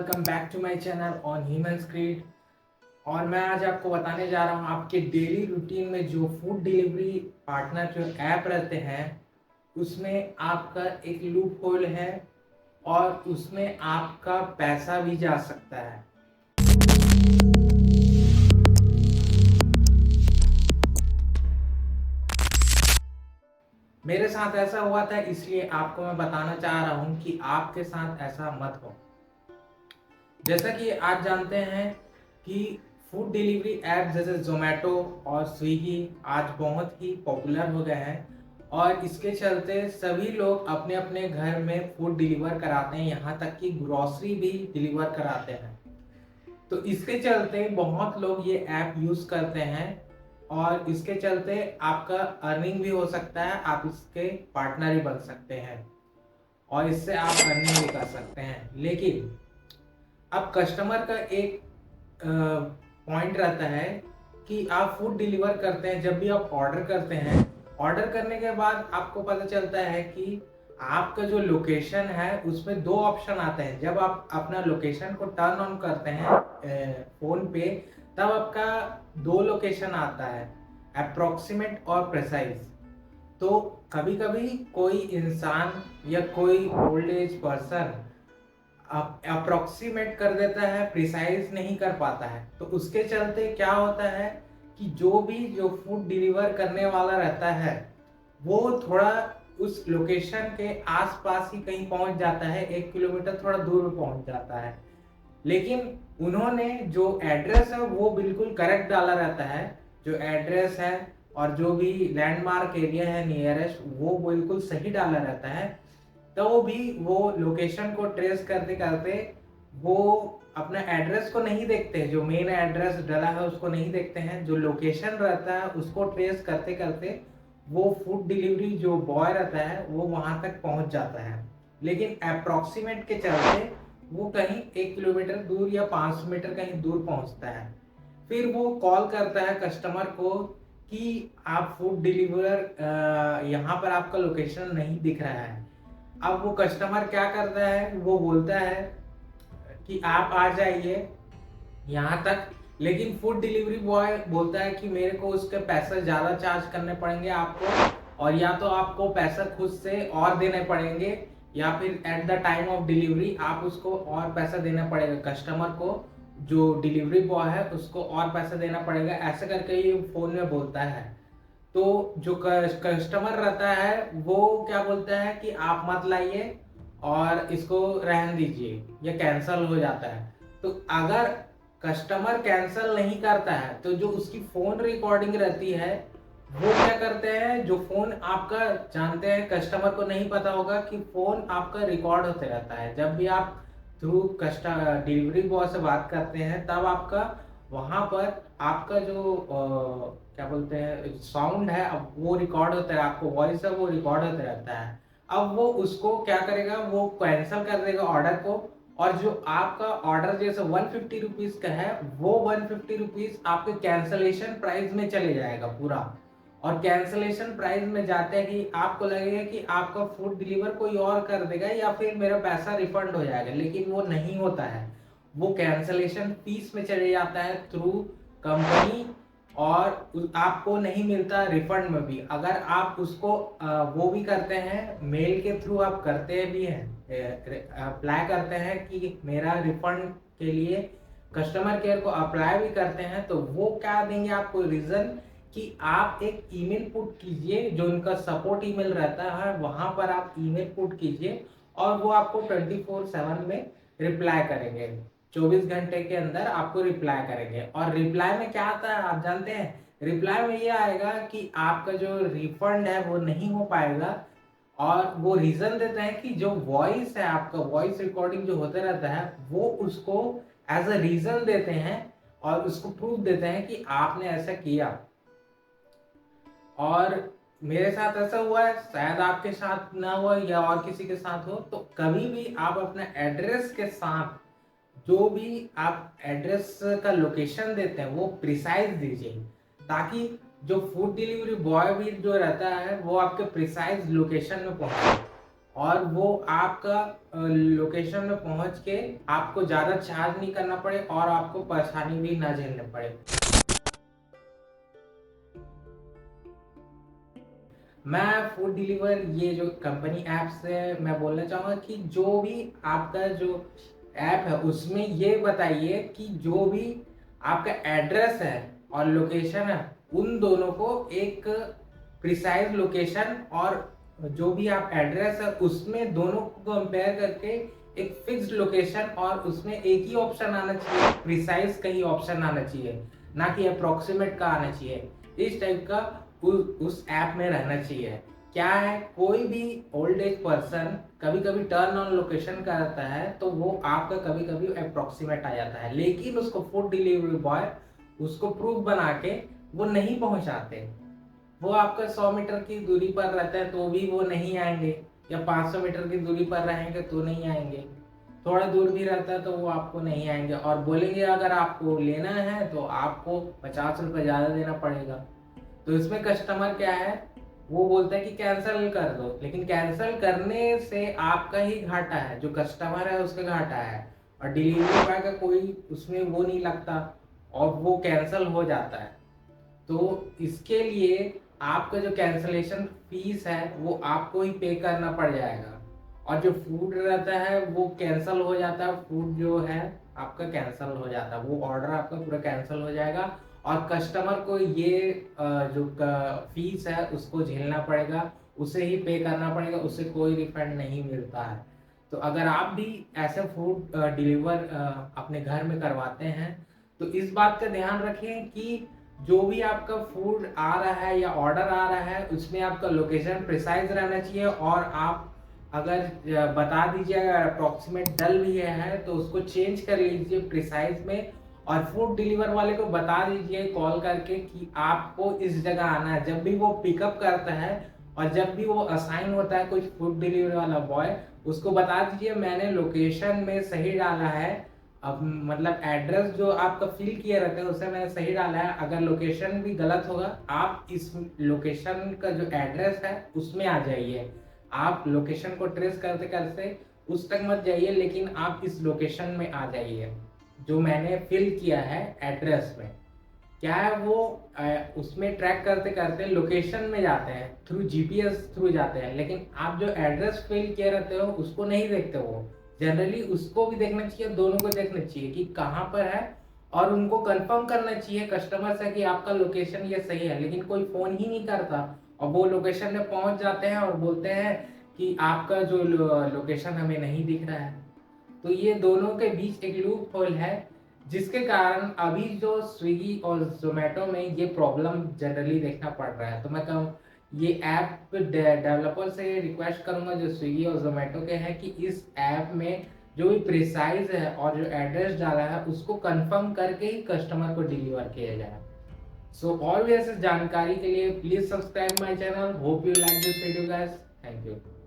Welcome back to my channel on human creed. और मैं आज आपको बताने जा रहा हूँ आपके डेली रूटीन में जो फूड डिलीवरी पार्टनर जो ऐप रहते हैं उसमें आपका एक लूप होल है और उसमें आपका पैसा भी जा सकता है। मेरे साथ ऐसा हुआ था, इसलिए आपको मैं बताना चाह रहा हूँ कि आपके साथ ऐसा मत हो। जैसा कि आज जानते हैं कि फूड डिलीवरी ऐप जैसे जोमेटो और स्विगी आज बहुत ही पॉपुलर हो गए हैं और इसके चलते सभी लोग अपने अपने घर में फूड डिलीवर कराते हैं, यहाँ तक कि ग्रोसरी भी डिलीवर कराते हैं। तो इसके चलते बहुत लोग ये ऐप यूज करते हैं और इसके चलते आपका अर्निंग भी हो सकता है, आप इसके पार्टनर ही बन सकते हैं और इससे आप अर्निंग भी कर सकते हैं। लेकिन अब कस्टमर का एक पॉइंट रहता है कि आप फूड डिलीवर करते हैं, जब भी आप ऑर्डर करते हैं, ऑर्डर करने के बाद आपको पता चलता है कि आपका जो लोकेशन है उसमें दो ऑप्शन आते हैं। जब आप अपना लोकेशन को टर्न ऑन करते हैं फोन पे, तब आपका दो लोकेशन आता है, अप्रोक्सीमेट और प्रिसाइज। तो कभी कभी कोई इंसान या कोई ओल्ड एज पर्सन अप्रोक्सीमेट कर देता है, प्रिसाइज नहीं कर पाता है। तो उसके चलते क्या होता है कि जो फूड डिलीवर करने वाला रहता है वो थोड़ा उस लोकेशन के आसपास ही कहीं पहुंच जाता है, 1 किलोमीटर थोड़ा दूर पहुंच जाता है। लेकिन उन्होंने जो एड्रेस है वो बिल्कुल करेक्ट डाला रहता है, जो एड्रेस है और जो भी लैंडमार्क एरिया है नियरेस्ट वो बिल्कुल सही डाला रहता है। तो भी वो लोकेशन को ट्रेस करते करते वो अपना एड्रेस को नहीं देखते, जो मेन एड्रेस डला है उसको नहीं देखते हैं, जो लोकेशन रहता है उसको ट्रेस करते करते वो फूड डिलीवरी जो बॉय रहता है वो वहां तक पहुंच जाता है। लेकिन अप्रोक्सीमेट के चलते वो कहीं 1 किलोमीटर दूर या 500 मीटर कहीं दूर पहुंचता है। फिर वो कॉल करता है कस्टमर को कि आप फूड डिलीवर यहाँ पर आपका लोकेशन नहीं दिख रहा है। अब वो कस्टमर क्या करता है, वो बोलता है कि आप आ जाइए यहाँ तक, लेकिन फूड डिलीवरी बॉय बोलता है कि मेरे को उसके पैसे ज़्यादा चार्ज करने पड़ेंगे आपको, और या तो आपको पैसा खुद से और देने पड़ेंगे या फिर at the time of delivery आप उसको और पैसा देना पड़ेगा, कस्टमर को जो डिलीवरी बॉय है उसको और पैसा देना पड़ेगा, ऐसा करके ये फ़ोन में बोलता है। तो जो कस्टमर रहता है वो क्या बोलता है कि आप मत लाइए और इसको रहने दीजिए, या कैंसिल हो जाता है। तो अगर कस्टमर कैंसिल नहीं करता है तो जो उसकी फोन रिकॉर्डिंग रहती है वो क्या करते हैं, जो फोन आपका जानते हैं, कस्टमर को नहीं पता होगा कि फोन आपका रिकॉर्ड होते रहता है। जब भी आप थ्रू कस्टमर डिलीवरी बॉय से बात करते हैं तब आपका वहां पर आपका जो क्या बोलते हैं साउंड है, अब वो रिकॉर्ड होता है, आपको वॉइस है वो रिकॉर्ड होता रहता है। अब वो उसको क्या करेगा, वो कैंसिल कर देगा ऑर्डर को, और जो आपका ऑर्डर जैसे 150 रुपीज का है वो 150 रुपीज आपके कैंसलेशन प्राइस में चले जाएगा पूरा। और कैंसलेशन प्राइस में जाते हैं कि आपको लगेगा कि आपका फूड डिलीवर कोई और कर देगा या फिर मेरा पैसा रिफंड हो जाएगा, लेकिन वो नहीं होता है। वो कैंसलेशन फीस में चले जाता है थ्रू कंपनी, और आपको नहीं मिलता रिफंड में भी। अगर आप उसको वो भी करते हैं, मेल के थ्रू आप करते भी हैं, अप्लाई करते हैं कि मेरा रिफंड के लिए कस्टमर केयर को अप्लाई भी करते हैं, तो वो क्या देंगे आपको रीजन कि आप एक ईमेल पुट कीजिए, जो उनका सपोर्ट ईमेल रहता है वहां पर आप ईमेल पुट कीजिए और वो आपको 24/7 में रिप्लाई करेंगे, 24 घंटे के अंदर आपको रिप्लाई करेंगे। और रिप्लाई में क्या आता है आप जानते हैं, रिप्लाई में ये आएगा कि आपका जो रिफंड है वो नहीं हो पाएगा, और वो रीजन देते हैं कि जो वॉइस है, आपका वॉइस रिकॉर्डिंग जो होता रहता है वो उसको एज अ रीजन देते हैं और उसको प्रूफ देते हैं कि आपने ऐसा किया। और मेरे साथ ऐसा हुआ है, शायद आपके साथ ना हुआ या और किसी के साथ हो, तो कभी भी आप अपने एड्रेस के साथ जो भी आप एड्रेस का लोकेशन देते हैं वो प्रिसाइज दीजिए, ताकि जो फूड डिलीवरी बॉय भी जो रहता है वो आपके प्रिसाइज लोकेशन में पहुंचे। और वो आपका लोकेशन में पहुंच के आपको ज़्यादा चार्ज नहीं करना पड़े और आपको परेशानी भी ना झेलने पड़े। मैं फूड डिलीवर ये जो कंपनी ऐप से मैं बोलना चाहूँगा कि जो भी आपका जो ऐप है उसमें ये बताइए कि जो भी आपका एड्रेस है और लोकेशन है उन दोनों को एक प्रिसाइज लोकेशन और जो भी आप एड्रेस है उसमें दोनों को कंपेयर करके एक फिक्स्ड लोकेशन और उसमें एक ही ऑप्शन आना चाहिए, प्रिसाइज का ही ऑप्शन आना चाहिए, ना कि अप्रोक्सीमेट का आना चाहिए। इस टाइप का उस ऐप में रहना चाहिए। क्या है, कोई भी ओल्ड एज पर्सन कभी कभी टर्न ऑन लोकेशन करता है तो वो आपका कभी कभी अप्रोक्सीमेट आ जाता है, लेकिन उसको फूड डिलीवरी बॉय उसको प्रूफ बना के वो नहीं पहुंचाते। वो आपका 100 मीटर की दूरी पर रहता है तो भी वो नहीं आएंगे, या 500 मीटर की दूरी पर रहेंगे तो नहीं आएंगे, थोड़ा दूर भी रहता है तो वो आपको नहीं आएंगे और बोलेंगे अगर आपको लेना है तो आपको 50 रुपये ज़्यादा देना पड़ेगा। तो इसमें कस्टमर क्या है, वो बोलता है कि कैंसिल कर दो, लेकिन कैंसिल करने से आपका ही घाटा है, जो कस्टमर है उसका घाटा है और डिलीवरी बॉय का कोई उसमें वो नहीं लगता और वो कैंसिल हो जाता है। तो इसके लिए आपका जो कैंसलेशन फीस है वो आपको ही पे करना पड़ जाएगा और जो फूड रहता है वो कैंसिल हो जाता है, फूड जो है आपका कैंसिल हो जाता है, वो ऑर्डर आपका पूरा कैंसिल हो जाएगा और कस्टमर को ये जो फीस है उसको झेलना पड़ेगा, उसे ही पे करना पड़ेगा, उससे कोई रिफंड नहीं मिलता है। तो अगर आप भी ऐसे फूड डिलीवर अपने घर में करवाते हैं तो इस बात का ध्यान रखें कि जो भी आपका फूड आ रहा है या ऑर्डर आ रहा है उसमें आपका लोकेशन प्रिसाइज रहना चाहिए और आप अगर बता दीजिए अगर अप्रोक्सीमेट डल भी है तो उसको चेंज कर लीजिए प्रिसाइज में और फूड डिलीवर वाले को बता दीजिए कॉल करके कि आपको इस जगह आना है। जब भी वो पिकअप करता है और जब भी वो असाइन होता है कोई फूड डिलीवरी वाला बॉय, उसको बता दीजिए मैंने लोकेशन में सही डाला है, अब मतलब एड्रेस जो आपका फिल किए रहते हैं उसे मैंने सही डाला है, अगर लोकेशन भी गलत होगा आप इस लोकेशन का जो एड्रेस है उसमें आ जाइए। आप लोकेशन को ट्रेस करते करते उस तक मत जाइए, लेकिन आप इस लोकेशन में आ जाइए जो मैंने फिल किया है एड्रेस में। क्या है वो उसमें ट्रैक करते करते लोकेशन में जाते हैं, थ्रू जीपीएस थ्रू जाते हैं, लेकिन आप जो एड्रेस फिल किए रहते हो उसको नहीं देखते। वो जनरली उसको भी देखना चाहिए, दोनों को देखना चाहिए कि कहाँ पर है और उनको कंफर्म करना चाहिए कस्टमर से कि आपका लोकेशन ये सही है, लेकिन कोई फ़ोन ही नहीं करता और वो लोकेशन में पहुंच जाते हैं और बोलते हैं कि आपका जो लोकेशन हमें नहीं दिख रहा है। तो ये दोनों के बीच एक लूप होल है जिसके कारण अभी जो स्विगी और जोमेटो में ये प्रॉब्लम जनरली देखना पड़ रहा है। तो मैं कहूँ ये ऐप डेवलपर से रिक्वेस्ट करूंगा जो स्विगी और जोमेटो के हैं कि इस ऐप में जो भी प्रिसाइज है और जो एड्रेस डाला है उसको कंफर्म करके ही कस्टमर को डिलीवर किया जाए। सो और भी ऐसे जानकारी के लिए please subscribe my channel. Hope you like this video guys. Thank you.